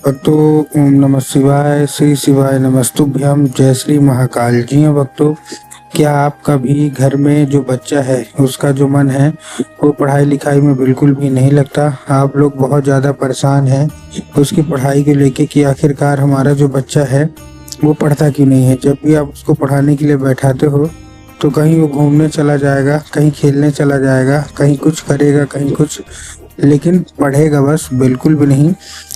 भक्तों, ओम नमः शिवाय, श्री शिवाय नमस्तुभ्यम, जय श्री महाकाल। जी हाँ भक्तों, क्या आपका भी घर में जो बच्चा है उसका जो मन है वो पढ़ाई लिखाई में बिल्कुल भी नहीं लगता। आप लोग बहुत ज़्यादा परेशान हैं उसकी पढ़ाई को लेके कि आखिरकार हमारा जो बच्चा है वो पढ़ता क्यों नहीं है। जब भी आप उसको पढ़ाने के लिए बैठाते हो तो कहीं वो घूमने चला जाएगा, कहीं खेलने चला जाएगा, कहीं कुछ करेगा, कहीं कुछ, लेकिन पढ़ेगा बस बिल्कुल भी नहीं।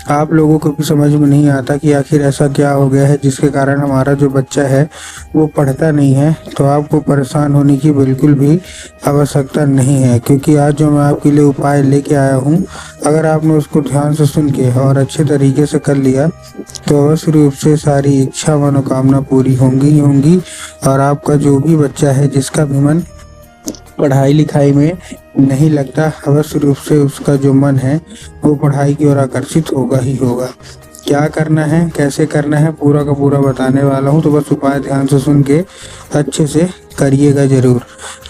आप लोगों को भी समझ में नहीं आता कि आखिर ऐसा क्या हो गया है जिसके कारण हमारा जो बच्चा है वो पढ़ता नहीं है। तो आपको परेशान होने की बिल्कुल भी आवश्यकता नहीं है, क्योंकि आज जो मैं आपके लिए उपाय लेके आया हूँ, अगर आपने उसको ध्यान से सुन के और अच्छे तरीके से कर लिया तो अवश्य रूप से सारी इच्छा मनोकामना पूरी होंगी ही होंगी। और आपका जो भी बच्चा है जिसका भी मन पढ़ाई लिखाई में नहीं लगता, अवश्य रूप से उसका जो मन है वो पढ़ाई की ओर आकर्षित होगा ही होगा। क्या करना है, कैसे करना है, पूरा का पूरा बताने वाला हूँ, तो बस उपाय ध्यान से सुन के अच्छे से करिएगा जरूर।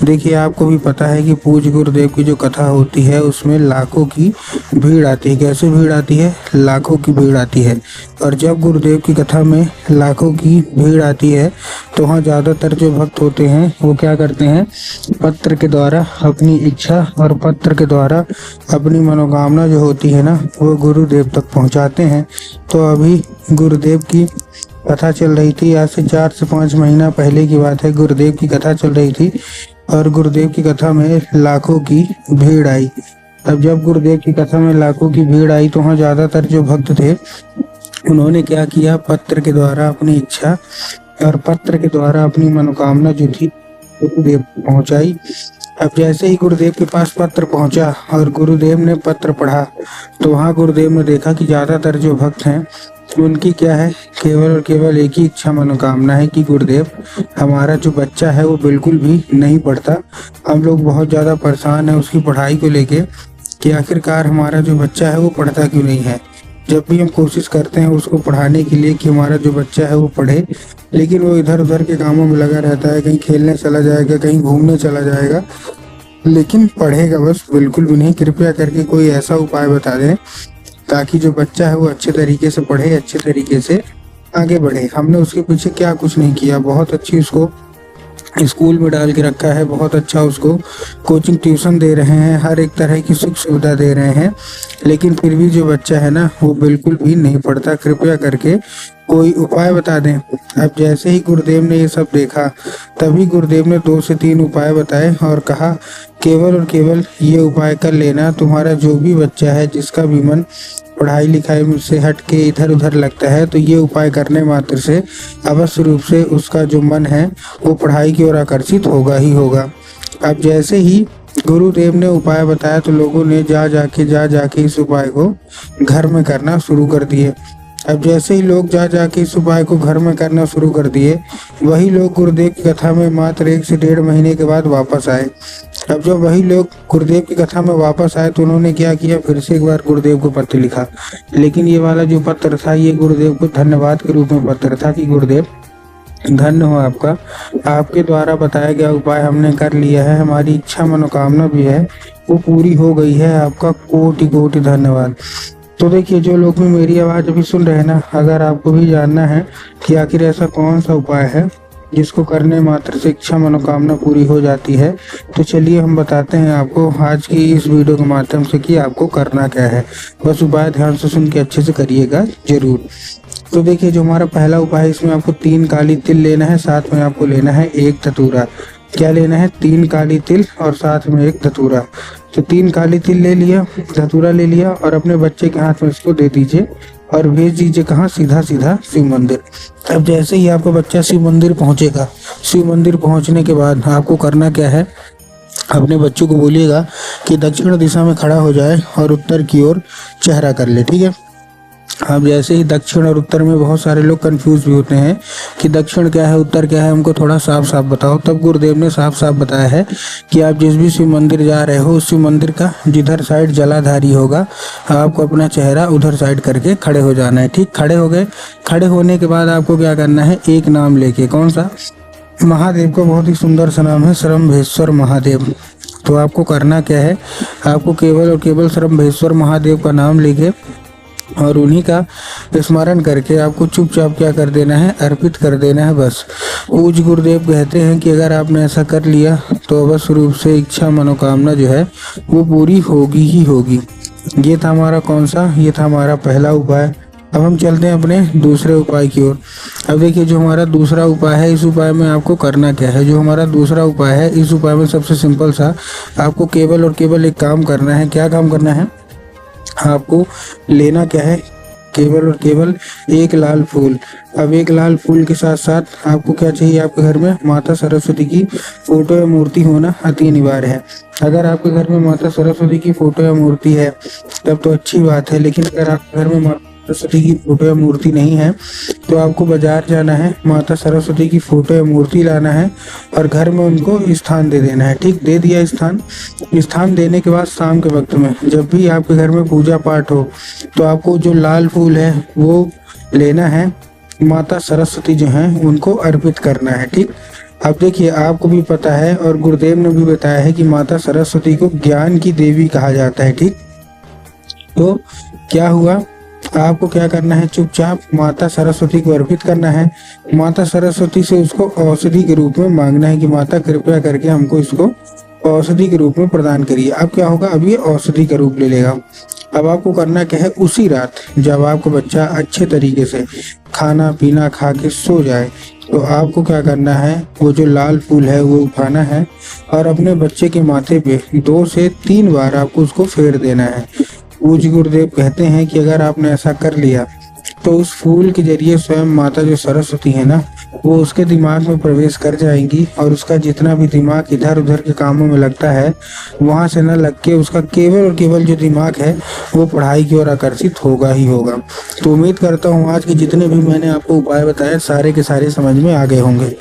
देखिए, आपको भी पता है कि पूज्य गुरुदेव की जो कथा होती है उसमें लाखों की भीड़ आती है। कैसे भीड़ आती है? लाखों की भीड़ आती है। और जब गुरुदेव की कथा में लाखों की भीड़ आती है तो वहाँ ज़्यादातर जो भक्त होते हैं वो क्या करते हैं, पत्र के द्वारा अपनी इच्छा और पत्र के द्वारा अपनी मनोकामना जो होती है ना वो गुरुदेव तक पहुँचाते हैं। तो अभी गुरुदेव की कथा चल रही थी, आज से 4 से 5 महीना पहले की बात है। गुरुदेव की कथा चल रही थी और गुरुदेव की कथा में लाखों की भीड़ आई। अब जब गुरुदेव की कथा में लाखों की भीड़ आई तो वहाँ ज़्यादातर जो भक्त थे उन्होंने क्या किया, पत्र के द्वारा अपनी इच्छा और पत्र के द्वारा अपनी मनोकामना जो थी गुरुदेव पहुँचाई। अब जैसे ही गुरुदेव के पास पत्र पहुंचा और गुरुदेव ने पत्र पढ़ा तो वहाँ गुरुदेव ने देखा कि ज़्यादातर जो भक्त हैं उनकी क्या है, केवल और केवल एक ही इच्छा मनोकामना है कि गुरुदेव हमारा जो बच्चा है वो बिल्कुल भी नहीं पढ़ता। हम लोग बहुत ज़्यादा परेशान हैं उसकी पढ़ाई को लेके कि आखिरकार हमारा जो बच्चा है वो पढ़ता क्यों नहीं है। जब भी हम कोशिश करते हैं उसको पढ़ाने के लिए कि हमारा जो बच्चा है वो पढ़े, लेकिन वो इधर उधर के कामों में लगा रहता है, कहीं खेलने चला जाएगा, कहीं घूमने चला जाएगा, लेकिन पढ़ेगा बस बिल्कुल भी नहीं। कृपया करके कोई ऐसा उपाय बता दें ताकि जो बच्चा है वो अच्छे तरीके से पढ़े, अच्छे तरीके से आगे बढ़े। हमने उसके पीछे क्या कुछ नहीं किया, बहुत अच्छी उसको स्कूल में डाल के रखा है, बहुत अच्छा उसको कोचिंग ट्यूशन दे रहे हैं, हर एक तरह की सुख सुविधा दे रहे हैं, लेकिन फिर भी जो बच्चा है ना वो बिल्कुल भी नहीं पढ़ता। कृपया करके कोई उपाय बता दें। अब जैसे ही गुरुदेव ने ये सब देखा तभी गुरुदेव ने 2 से 3 उपाय बताए और कहा केवल और केवल ये उपाय कर लेना, तुम्हारा जो भी बच्चा है जिसका भी मन पढ़ाई लिखाई में से हट के इधर उधर लगता है तो ये उपाय करने मात्र से अवश्य रूप से उसका जो मन है वो पढ़ाई की ओर आकर्षित होगा ही होगा। अब जैसे ही गुरुदेव ने उपाय बताया तो लोगों ने जा जाके इस उपाय को घर में करना शुरू कर दिए। अब जैसे ही लोग जा जाके इस उपाय को घर में करना शुरू कर दिए, वही लोग गुरुदेव की कथा में मात्र 1 से 1.5 महीने के बाद वापस आए। अब जब वही लोग गुरुदेव की कथा में वापस आए तो उन्होंने क्या किया, फिर से एक बार गुरुदेव को पत्र लिखा। लेकिन ये वाला जो पत्र था ये गुरुदेव को धन्यवाद के रूप में पत्र था कि गुरुदेव धन्य हो आपका, आपके द्वारा बताया गया उपाय हमने कर लिया है, हमारी इच्छा मनोकामना भी है वो पूरी हो गई है, आपका कोटि कोटि धन्यवाद। तो देखिए, जो लोग भी मेरी आवाज़ अभी सुन रहे हैं ना, अगर आपको भी जानना है कि आखिर ऐसा कौन सा उपाय है जिसको करने मात्र से इच्छा मनोकामना पूरी हो जाती है, तो चलिए हम बताते हैं आपको आज की इस वीडियो के माध्यम से कि आपको करना क्या है। बस उपाय ध्यान से सुन के अच्छे से करिएगा जरूर। तो देखिए, जो हमारा पहला उपाय है इसमें आपको 3 काली तिल लेना है, साथ में आपको लेना है 1 धतूरा। क्या लेना है? 3 काली तिल और साथ में 1 धतूरा। तो 3 काली तिल ले लिया, धतूरा ले लिया और अपने बच्चे के हाथ में इसको दे दीजिए और भेज दीजिए कहाँ, सीधा सीधा शिव मंदिर। अब जैसे ही आपका बच्चा शिव मंदिर पहुँचेगा, शिव मंदिर पहुँचने के बाद आपको करना क्या है, अपने बच्चों को बोलिएगा कि दक्षिण दिशा में खड़ा हो जाए और उत्तर की ओर चेहरा कर ले, ठीक है। अब जैसे ही दक्षिण और उत्तर में बहुत सारे लोग कंफ्यूज भी होते हैं कि दक्षिण क्या है, उत्तर क्या है, हमको थोड़ा साफ साफ बताओ। तब गुरुदेव ने साफ साफ बताया है कि आप जिस भी शिव मंदिर जा रहे हो उस शिव मंदिर का जिधर साइड जलाधारी होगा आपको अपना चेहरा उधर साइड करके खड़े हो जाना है, ठीक। खड़े हो गए, खड़े होने के बाद आपको क्या करना है, एक नाम लेके, कौन सा, महादेव का बहुत ही सुंदर सा नाम है श्रम्भेश्वर महादेव। तो आपको करना क्या है, आपको केवल और केवल श्रम्भेश्वर महादेव का नाम लेके और उन्हीं का स्मरण करके आपको चुपचाप क्या कर देना है, अर्पित कर देना है बस। पूज्य गुरुदेव कहते हैं कि अगर आपने ऐसा कर लिया तो अवश्य रूप से इच्छा मनोकामना जो है वो पूरी होगी ही होगी। ये था हमारा कौन सा, ये था हमारा पहला उपाय। अब हम चलते हैं अपने दूसरे उपाय की ओर। अब देखिए जो हमारा दूसरा उपाय है, इस उपाय में आपको करना क्या है। जो हमारा दूसरा उपाय है, इस उपाय में सबसे सिंपल सा आपको केवल और केवल एक काम करना है। क्या काम करना है, आपको लेना क्या है, केवल और केवल एक लाल फूल। अब एक लाल फूल के साथ साथ आपको क्या चाहिए, आपके घर में माता सरस्वती की फोटो या मूर्ति होना अति अनिवार्य है। अगर आपके घर में माता सरस्वती की फोटो या मूर्ति है तब तो अच्छी बात है, लेकिन अगर आपके घर में माता सरस्वती की फोटो या मूर्ति नहीं है तो आपको बाजार जाना है, माता सरस्वती की फोटो या मूर्ति लाना है और घर में उनको स्थान दे देना है। ठीक, दे दिया स्थान देने के बाद शाम के वक्त में जब भी आपके घर में पूजा पाठ हो तो आपको जो लाल फूल है वो लेना है, माता सरस्वती जो हैं उनको अर्पित करना है। ठीक, अब देखिए आपको भी पता है और गुरुदेव ने भी बताया है कि माता सरस्वती को ज्ञान की देवी कहा जाता है। ठीक, तो क्या हुआ, आपको क्या करना है, चुपचाप माता सरस्वती को अर्पित करना है। माता सरस्वती से उसको औषधि के रूप में मांगना है कि माता कृपया करके हमको इसको औषधि के रूप में प्रदान करिए। अब क्या होगा, अब ये औषधि का रूप ले लेगा। अब आपको करना क्या है, उसी रात जब आपको बच्चा अच्छे तरीके से खाना पीना खा के सो जाए तो आपको क्या करना है, वो जो लाल फूल है वो उठाना है और अपने बच्चे के माथे पे 2 से 3 बार आपको उसको फेर देना है। पूज्य गुरुदेव कहते हैं कि अगर आपने ऐसा कर लिया तो उस फूल के जरिए स्वयं माता जो सरस्वती है ना वो उसके दिमाग में प्रवेश कर जाएंगी और उसका जितना भी दिमाग इधर उधर के कामों में लगता है वहां से न लग के उसका केवल और केवल जो दिमाग है वो पढ़ाई की ओर आकर्षित होगा ही होगा। तो उम्मीद करता हूँ आज के जितने भी मैंने आपको उपाय बताए सारे के सारे समझ में आ गए होंगे।